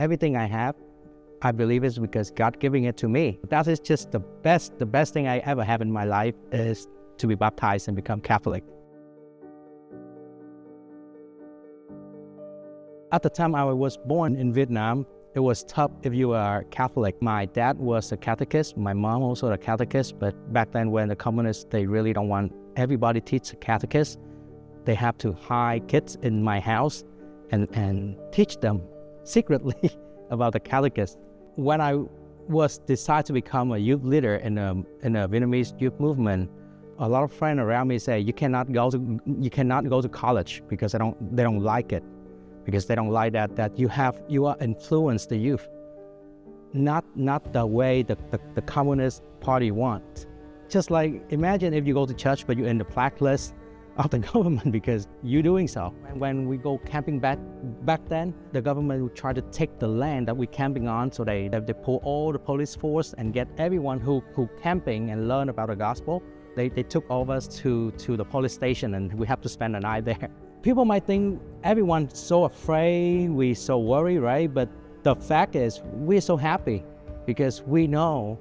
Everything I have, I believe is because God giving it to me. That is just the best thing I ever have in my life is to be baptized and become Catholic. At the time I was born in Vietnam, it was tough if you are Catholic. My dad was a catechist, my mom also a catechist, but back then when the communists, they really don't want everybody to teach a catechist. They have to hide kids in my house and teach them secretly about the catechist. When I was decided to become a youth leader in a Vietnamese Youth Movement, a lot of friends around me say you cannot go to college because they don't like it, because they don't like that you are influence the youth, not the way the Communist Party wants. Just like imagine if you go to church but you're in the blacklist of the government because you're doing so. And when we go camping back then, the government would try to take the land that we're camping on, so they pull all the police force and get everyone who camping and learn about the gospel. They took all of us to the police station and we have to spend a night there. People might think everyone's so afraid, we're so worried, right? But the fact is we're so happy because we know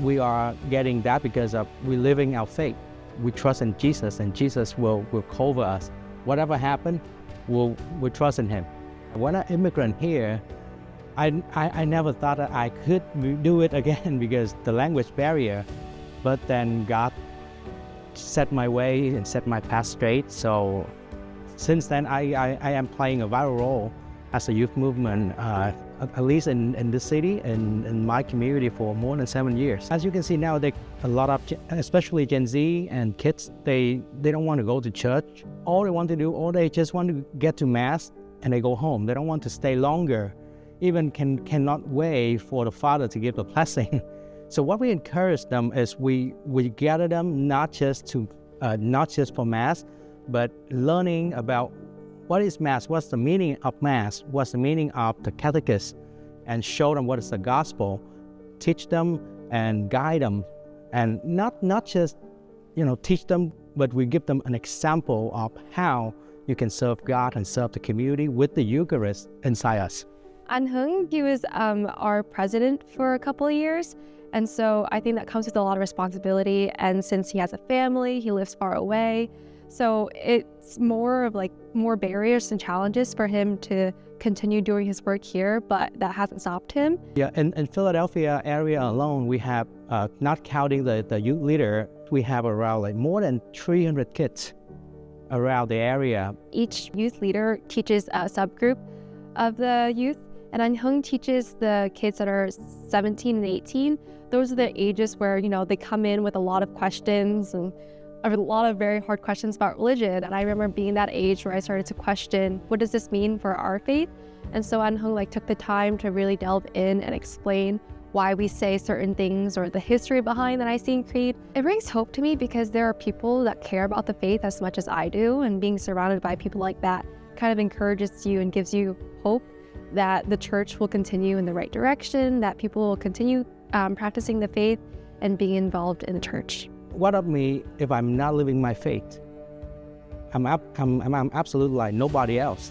we are getting that because we're living our faith. We trust in Jesus and Jesus will cover us. Whatever happened, we'll trust in Him. When I immigrant here, I never thought that I could do it again because the language barrier, but then God set my way and set my path straight. So since then, I am playing a vital role as a youth movement, at least in this city and in my community for more than 7 years. As you can see now, a lot of, especially Gen Z and kids, they don't want to go to church. All they want to do, they just want to get to Mass and they go home. They don't want to stay longer, even cannot wait for the Father to give the blessing. So what we encourage them is we gather them not just for Mass, but learning about what is Mass, what's the meaning of Mass, what's the meaning of the catechist, and show them what is the gospel, teach them and guide them, and not just teach them, but we give them an example of how you can serve God and serve the community with the Eucharist inside us. And Hoang, he was our president for a couple of years, and so I think that comes with a lot of responsibility, and since he has a family, he lives far away, so it's more of more barriers and challenges for him to continue doing his work here, but that hasn't stopped him. Yeah, in Philadelphia area alone, we have, not counting the youth leader, we have around more than 300 kids around the area. Each youth leader teaches a subgroup of the youth, and then Hoang teaches the kids that are 17 and 18. Those are the ages where, they come in with a lot of questions and a lot of very hard questions about religion. And I remember being that age where I started to question, what does this mean for our faith? And so An Hoang took the time to really delve in and explain why we say certain things or the history behind the Nicene Creed. It brings hope to me because there are people that care about the faith as much as I do, and being surrounded by people like that kind of encourages you and gives you hope that the church will continue in the right direction, that people will continue practicing the faith and being involved in the church. What of me if I'm not living my faith? I'm absolutely like nobody else.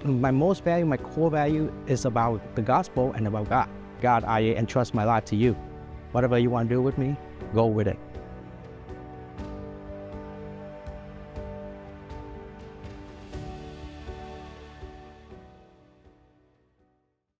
My most value, my core value is about the gospel and about God. God, I entrust my life to you. Whatever you want to do with me, go with it.